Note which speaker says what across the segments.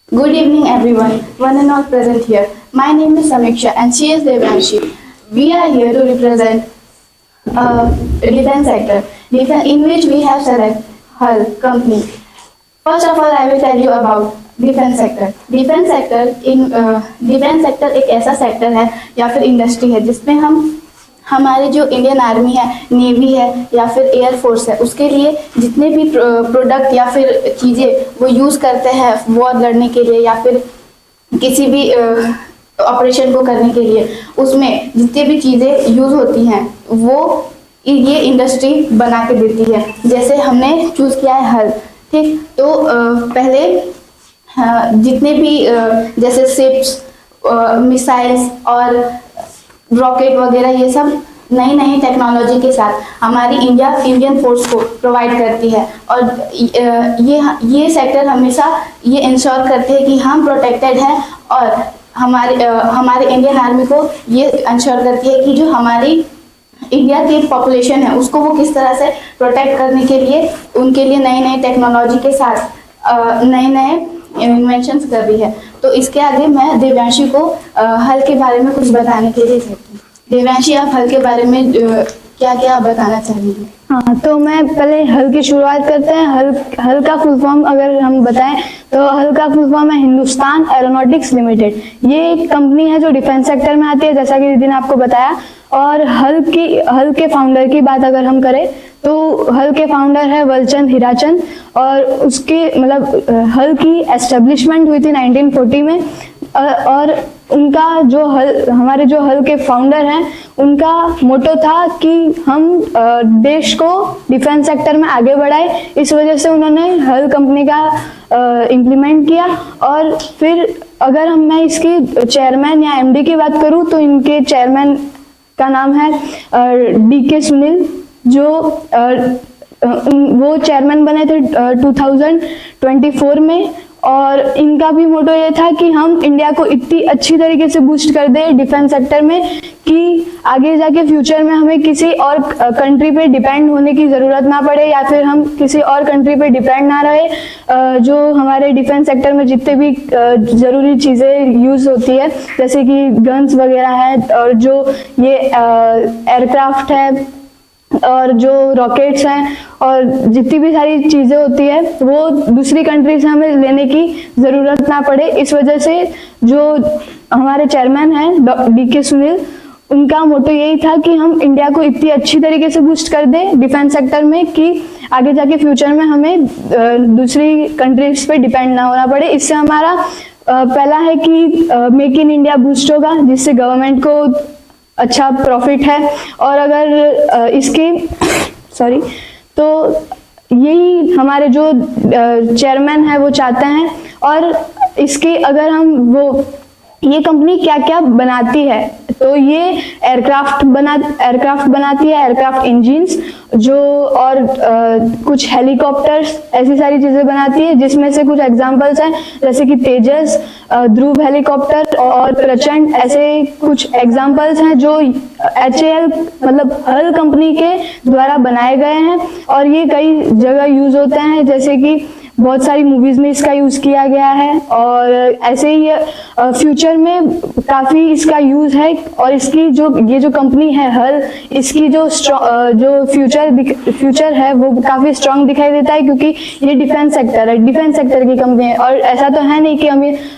Speaker 1: Good evening, everyone. One and all present here. My name is Samiksha, and she is Devanshi. We are here to represent defense sector, in which we have select HUL company. First of all, I will tell you about defence sector. Defence sector एक ऐसा sector है या फिर industry है जिसमें हम हमारे जो इंडियन आर्मी है, नेवी है या फिर एयर फोर्स है, उसके लिए जितने भी प्रोडक्ट या फिर चीज़ें वो यूज़ करते हैं वॉर लड़ने के लिए या फिर किसी भी ऑपरेशन को करने के लिए, उसमें जितनी भी चीज़ें यूज़ होती हैं वो ये इंडस्ट्री बना के देती है। जैसे हमने चूज़ किया है हल, ठीक, तो पहले जितने भी जैसे शिप्स, मिसाइल्स और रॉकेट वगैरह, ये सब नई नई टेक्नोलॉजी के साथ हमारी इंडियन फोर्स को प्रोवाइड करती है। और ये सेक्टर हमेशा ये इंश्योर करते हैं कि हम प्रोटेक्टेड हैं, और हमारे इंडियन आर्मी को ये इंश्योर करती है कि जो हमारी इंडिया की पॉपुलेशन है उसको वो किस तरह से प्रोटेक्ट करने के लिए उनके लिए नई नई टेक्नोलॉजी के साथ नए नए इन्वेंशंस कर रही है। तो इसके आगे मैं देवांशी को हल के बारे में कुछ बताने के लिए कहती हूँ। देवांशी, आप हल के बारे में क्या क्या बताना चाहेंगे?
Speaker 2: हाँ, तो मैं पहले हल की शुरुआत करते हैं। हल का फुल फॉर्म अगर हम बताएं तो हल का फुल फॉर्म है हिंदुस्तान एरोनॉटिक्स लिमिटेड। ये एक कंपनी है जो डिफेंस सेक्टर में आती है, जैसा कि दीदी ने आपको बताया। और हल के फाउंडर की बात अगर हम करें तो हल के फाउंडर है वलचंद हीराचंद, और उसके मतलब हल की एस्टेब्लिशमेंट हुई थी 1940 में। और उनका हमारे जो हल के फाउंडर हैं, उनका मोटो था कि हम देश को डिफेंस सेक्टर में आगे बढ़ाए। इस वजह से उन्होंने हल कंपनी का इम्प्लीमेंट किया। और फिर अगर मैं इसकी चेयरमैन या एमडी की बात करूं तो इनके चेयरमैन का नाम है डीके सुनील, जो वो चेयरमैन बने थे 2024 में। और इनका भी मोटो ये था कि हम इंडिया को इतनी अच्छी तरीके से बूस्ट कर दें डिफेंस सेक्टर में कि आगे जाके फ्यूचर में हमें किसी और कंट्री पे डिपेंड होने की ज़रूरत ना पड़े, या फिर हम किसी और कंट्री पे डिपेंड ना रहे। जो हमारे डिफेंस सेक्टर में जितने भी ज़रूरी चीज़ें यूज़ होती है, जैसे कि गन्स वगैरह है, और जो ये एयरक्राफ्ट है, और जो रॉकेट्स हैं, और जितनी भी सारी चीज़ें होती है वो दूसरी कंट्री से हमें लेने की ज़रूरत ना पड़े। इस वजह से जो हमारे चेयरमैन हैं डीके सुनील, उनका मोटो यही था कि हम इंडिया को इतनी अच्छी तरीके से बूस्ट कर दें डिफेंस सेक्टर में कि आगे जाके फ्यूचर में हमें दूसरी कंट्रीज पे डिपेंड ना होना पड़े। इससे हमारा पहला है कि मेक इन इंडिया बूस्ट होगा, जिससे गवर्नमेंट को अच्छा प्रॉफिट है। और अगर तो यही हमारे जो चेयरमैन है वो चाहते हैं। और इसकी अगर ये कंपनी क्या क्या बनाती है, तो ये एयरक्राफ्ट बनाती है, एयरक्राफ्ट इंजिन्स जो, और कुछ हेलीकॉप्टर्स, ऐसी सारी चीजें बनाती है, जिसमें से कुछ एग्जांपल्स हैं जैसे कि तेजस, ध्रुव हेलीकॉप्टर और प्रचंड, ऐसे कुछ एग्जांपल्स हैं जो HAL मतलब हल कंपनी के द्वारा बनाए गए हैं। और ये कई जगह यूज होते हैं, जैसे कि बहुत सारी मूवीज में इसका यूज किया गया है, और ऐसे ही फ्यूचर में काफी इसका यूज है। और इसकी ये जो कंपनी है हल, इसकी जो फ्यूचर है वो काफी स्ट्रांग दिखाई देता है, क्योंकि ये डिफेंस सेक्टर है, डिफेंस सेक्टर की कंपनी है। और ऐसा तो है नहीं कि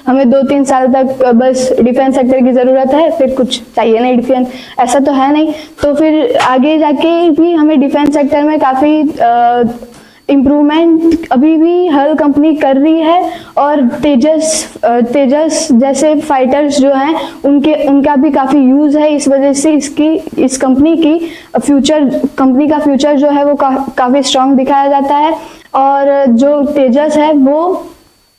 Speaker 2: हमें 2-3 साल तक बस डिफेंस सेक्टर की जरूरत है फिर कुछ चाहिए नहीं डिफेंस, ऐसा तो है नहीं। तो फिर आगे जाके भी हमें डिफेंस सेक्टर में काफी इम्प्रूवमेंट अभी भी हल कंपनी कर रही है। और तेजस जैसे फाइटर्स जो हैं उनका भी काफ़ी यूज़ है। इस वजह से इस कंपनी का फ्यूचर जो है वो काफ़ी स्ट्रांग दिखाया जाता है। और जो तेजस है वो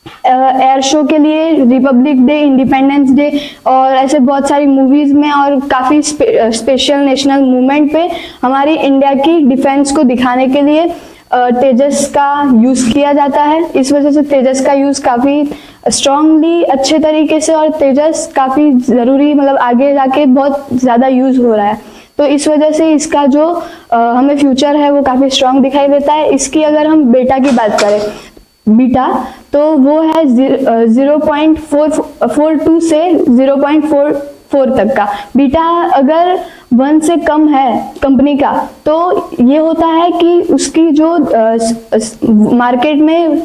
Speaker 2: एयर शो के लिए, रिपब्लिक डे, इंडिपेंडेंस डे और ऐसे बहुत सारी मूवीज में और काफ़ी स्पेशल नेशनल मूवमेंट पे हमारी इंडिया की डिफेंस को दिखाने के लिए तेजस का यूज़ किया जाता है। इस वजह से तेजस का यूज़ काफ़ी स्ट्रांगली, अच्छे तरीके से, और तेजस काफ़ी ज़रूरी, मतलब आगे जाके बहुत ज़्यादा यूज़ हो रहा है। तो इस वजह से इसका जो हमें फ्यूचर है वो काफ़ी स्ट्रांग दिखाई देता है। इसकी अगर हम बेटा की बात करें, बीटा, तो वो है 0.42 से 0.44 तक का। बीटा अगर 1 से कम है कंपनी का, तो ये होता है कि उसकी जो मार्केट में,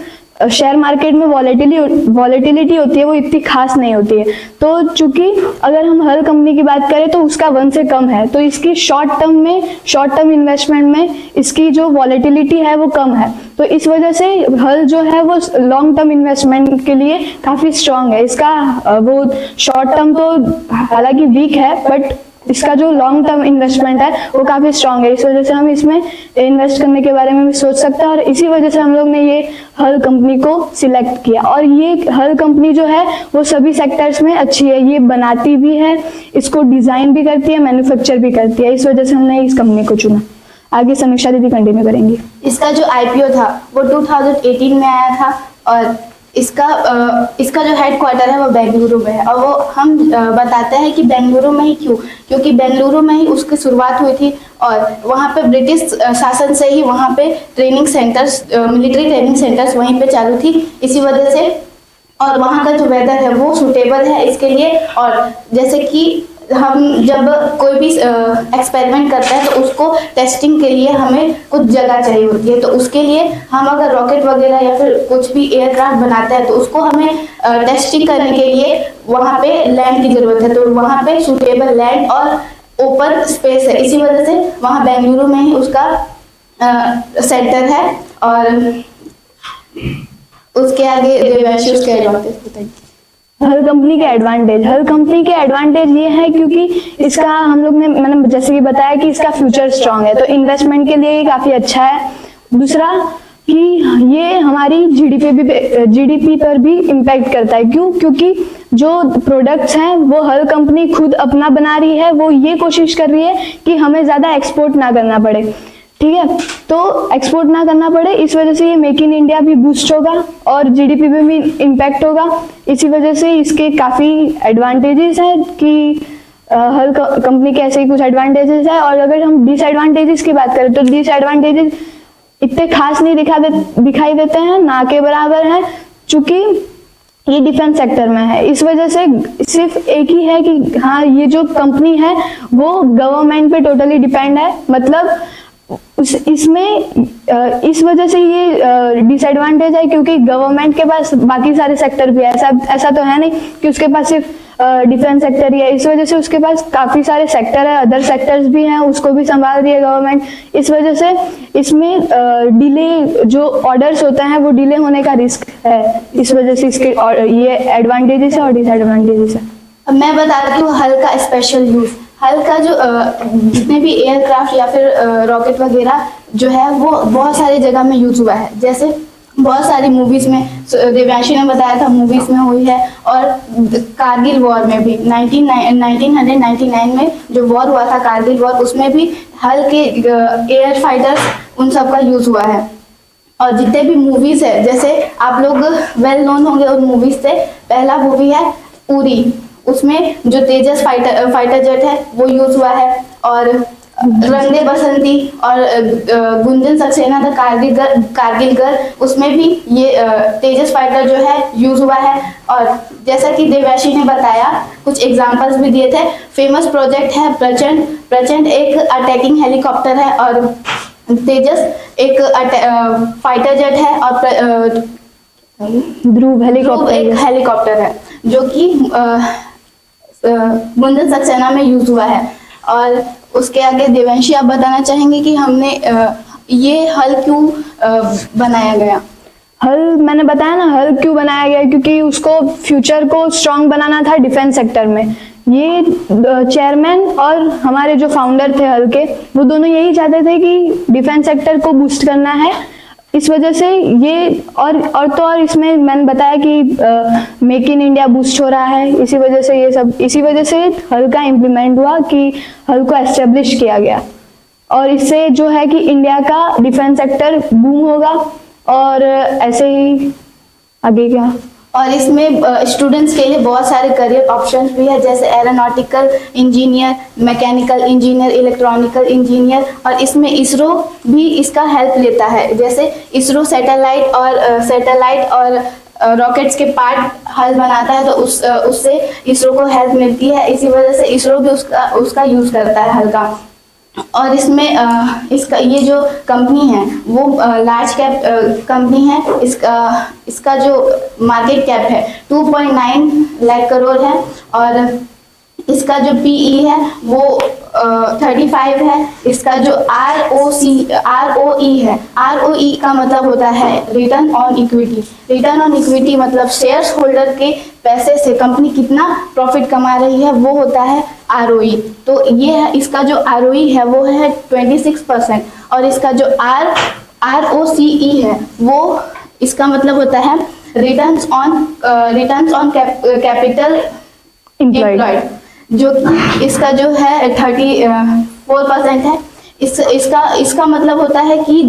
Speaker 2: शेयर मार्केट में वॉलेटिलिटी होती है वो इतनी खास नहीं होती है। तो चूंकि अगर हम हल कंपनी की बात करें तो उसका 1 से कम है, तो इसकी शॉर्ट टर्म इन्वेस्टमेंट में इसकी जो वॉलेटिलिटी है वो कम है। तो इस वजह से हल जो है वो लॉन्ग टर्म इन्वेस्टमेंट के लिए काफी स्ट्रांग है। इसका वो शॉर्ट टर्म तो हालांकि वीक है, बट इसका जो लॉन्ग टर्म इन्वेस्टमेंट है वो काफी स्ट्रांग है। इस वजह से हम इसमें इन्वेस्ट करने के बारे में भी सोच सकते हैं, और इसी वजह से हम लोग ने ये हल कंपनी को सिलेक्ट किया। और ये हल कंपनी जो है वो सभी सेक्टर्स में अच्छी है, ये बनाती भी है, इसको डिजाइन भी करती है, मैन्युफैक्चर भी करती है। इस वजह से हमने इस कंपनी को चुना। आगे समीक्षा दीदी कंटिन्यू करेंगी।
Speaker 1: इसका जो आईपीओ था वो 2018 में आया था, और इसका जो हेड क्वार्टर है वो बेंगलुरु में है। और वो हम बताते हैं कि बेंगलुरु में ही क्यों, क्योंकि बेंगलुरु में ही उसकी शुरुआत हुई थी, और वहाँ पे ब्रिटिश शासन से ही वहाँ पे training centres, military training centres वहीं पे चालू थी। इसी वजह से, और वहाँ का जो वेदर है वो सूटेबल है इसके लिए। और जैसे कि हम जब कोई भी एक्सपेरिमेंट करते हैं तो उसको टेस्टिंग के लिए हमें कुछ जगह चाहिए होती है। तो उसके लिए हम अगर रॉकेट वगैरह या फिर कुछ भी एयरक्राफ्ट बनाते हैं तो उसको हमें टेस्टिंग करने के लिए वहाँ पे लैंड की जरूरत है। तो वहाँ पे सूटेबल लैंड और ओपन स्पेस है, इसी वजह से वहाँ बेंगलुरु में ही उसका सेंटर है। और उसके आगे उसके एडवांटेज बताइए।
Speaker 2: हल कंपनी के एडवांटेज ये है क्योंकि इसका हम लोग ने, मैंने जैसे कि बताया कि इसका फ्यूचर स्ट्रांग है, तो इन्वेस्टमेंट के लिए ये काफी अच्छा है। दूसरा कि ये हमारी जीडीपी पर भी इम्पैक्ट करता है। क्यों? क्योंकि जो प्रोडक्ट्स हैं वो हल कंपनी खुद अपना बना रही है, वो ये कोशिश कर रही है कि हमें ज्यादा एक्सपोर्ट ना करना पड़े, ठीक है, तो एक्सपोर्ट ना करना पड़े। इस वजह से ये मेक इन इंडिया भी बूस्ट होगा और जीडीपी पे भी इम्पैक्ट होगा। इसी वजह से इसके काफी एडवांटेजेस हैं कि हर कंपनी के ऐसे ही कुछ एडवांटेजेस है। और अगर हम डिसएडवांटेजेस की बात करें तो डिसएडवांटेजेस इतने खास नहीं दिखाई देते हैं, ना के बराबर है, चूंकि ये डिफेंस सेक्टर में है। इस वजह से सिर्फ एक ही है कि हाँ, ये जो कंपनी है वो गवर्नमेंट पे टोटली डिपेंड है, मतलब इसमें इस वजह से ये डिसएडवांटेज है क्योंकि गवर्नमेंट के पास बाकी सारे सेक्टर भी है। ऐसा तो है नहीं कि उसके पास सिर्फ डिफेंस सेक्टर ही है। इस वजह से उसके पास काफी सारे सेक्टर है, अदर सेक्टर्स भी हैं, उसको भी संभाल रही है गवर्नमेंट। इस वजह से इसमें डिले, जो ऑर्डर्स होते हैं वो डिले होने का रिस्क है। इस वजह से इसके ये एडवांटेजेस है और डिसएडवांटेजेस है।
Speaker 1: अब मैं बताती हूँ हल का स्पेशल यूज। हल का जो जितने भी एयरक्राफ्ट या फिर रॉकेट वगैरह जो है वो बहुत सारी जगह में यूज हुआ है। जैसे बहुत सारी मूवीज में, देवांशी ने बताया था, मूवीज में हुई है, और कारगिल वॉर में भी 1999 में जो वॉर हुआ था कारगिल वॉर, उसमें भी हल के एयर फाइटर्स उन सब का यूज हुआ है। और जितने भी मूवीज है, जैसे आप लोग वेल नोन होंगे उन मूवीज से, पहला मूवी है उरी, उसमें जो तेजस फाइटर जेट है वो यूज हुआ है। और रंग दे बसंती और गुंजन सक्सेना द कारगिल गर्ल, उसमें भी ये तेजस फाइटर जो है यूज हुआ है। और जैसा कि देवांशी ने बताया, कुछ एग्जांपल्स भी दिए थे। फेमस प्रोजेक्ट है प्रचंड एक अटैकिंग हेलीकॉप्टर है, और तेजस एक फाइटर जेट है, और
Speaker 2: ध्रुव
Speaker 1: एक हेलीकॉप्टर है जो कि गुंजन सक्सेना में यूज हुआ है। और उसके आगे देवांशी आप बताना चाहेंगे कि हमने ये हल क्यों बनाया गया?
Speaker 2: हल, मैंने बताया ना, हल क्यों बनाया गया, क्योंकि उसको फ्यूचर को स्ट्रांग बनाना था डिफेंस सेक्टर में। ये चेयरमैन और हमारे जो फाउंडर थे हल के, वो दोनों यही चाहते थे कि डिफेंस सेक्टर को बूस्ट करना है। इस वजह से ये और इसमें मैंने बताया कि मेक इन इंडिया बूस्ट हो रहा है, इसी वजह से ये सब, इसी वजह से हल का इम्प्लीमेंट हुआ कि हल को एस्टेब्लिश किया गया। और इससे जो है कि इंडिया का डिफेंस सेक्टर बूम होगा। और ऐसे ही आगे क्या,
Speaker 1: और इसमें स्टूडेंट्स के लिए बहुत सारे करियर ऑप्शंस भी है, जैसे aeronautical engineer, mechanical engineer, electronical engineer. और इसमें इसरो भी इसका हेल्प लेता है। जैसे इसरो सैटेलाइट और रॉकेट्स के पार्ट हल बनाता है, तो उससे इसरो को हेल्प मिलती है। इसी वजह से इसरो भी उसका यूज़ करता है हल का। और इसमें इसका ये जो कंपनी है वो लार्ज कैप कंपनी है। इसका जो मार्केट कैप है 2.9 लाख करोड़ है, और इसका जो पीई है वो 35 है। इसका जो ROE है, ROE का मतलब होता है return on equity. Return on equity मतलब शेयर्स होल्डर के पैसे से कंपनी कितना प्रॉफिट कमा रही है, वो होता है ROE। तो ये है, इसका जो ROE है वो है 26%, और इसका जो ROCE है वो इसका मतलब होता है रिटर्न्स ऑन कैपिटल एम्प्लॉयड, जो कि इसका जो है 34% है। इसका मतलब होता है कि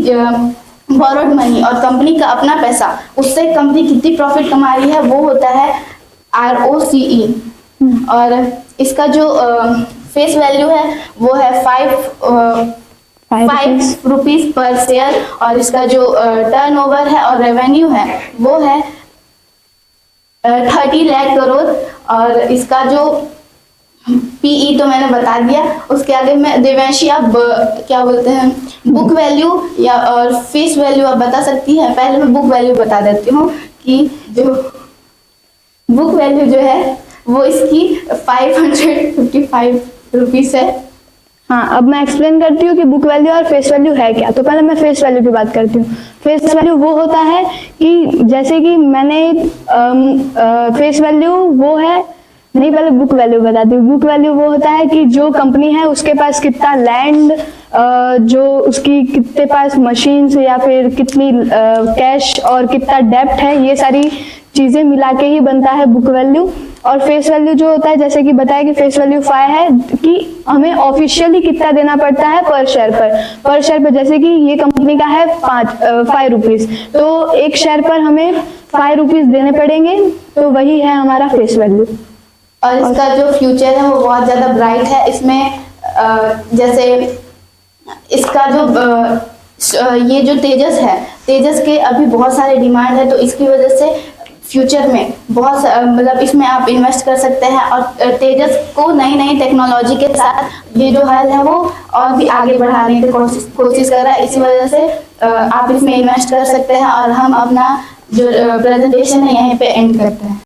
Speaker 1: बोरोड मनी और कंपनी का अपना पैसा, उससे कंपनी कितनी प्रॉफिट कमा रही है, वो होता है ROCE। और इसका जो फेस वैल्यू है वो है 5 रुपीज पर शेयर, और इसका जो टर्नओवर है और रेवेन्यू है वो है 30 लाख करोड़। और इसका जो पीई तो मैंने बता दिया। उसके आगे मैं देवांशी, आप क्या बोलते हैं, बुक वैल्यू या और फेस वैल्यू आप बता सकती हैं। पहले मैं बुक वैल्यू बता देती हूँ कि जो बुक वैल्यू जो है वो इसकी 555 रुपीज है।
Speaker 2: हाँ, अब मैं एक्सप्लेन करती हूँ कि बुक वैल्यू और फेस वैल्यू है क्या। तो पहले मैं फेस वैल्यू की बात करती हूँ। फेस वैल्यू वो होता है कि जैसे कि मैंने फेस वैल्यू वो है, नहीं पहले बुक वैल्यू बताती हूँ। बुक वैल्यू वो होता है कि जो कंपनी है उसके पास कितना लैंड, जो उसकी कितने पास मशीन्स या फिर कितनी कैश और कितना डेब्ट है, ये सारी चीजें मिला के ही बनता है बुक वैल्यू। और फेस वैल्यू जो होता है, जैसे कि बताया कि फेस वैल्यू 5 है कि हमें ऑफिशियली कितना देना पड़ता है पर शेयर पर। जैसे कि ये कंपनी का है 5 रुपीज, तो एक शेयर पर हमें 5 रुपीज देने पड़ेंगे, तो वही है हमारा फेस वैल्यू।
Speaker 1: और इसका जो फ्यूचर है वो बहुत ज़्यादा ब्राइट है। इसमें जैसे इसका जो ये जो तेजस है, तेजस के अभी बहुत सारे डिमांड है, तो इसकी वजह से फ्यूचर में बहुत मतलब इसमें आप इन्वेस्ट कर सकते हैं। और तेजस को नई नई टेक्नोलॉजी के साथ ये जो हल है वो और भी आगे बढ़ाने की कोशिश कर रहा है। इसी वजह से आप इसमें इन्वेस्ट कर सकते हैं। और हम अपना जो प्रेजेंटेशन है यहीं पे एंड करते हैं।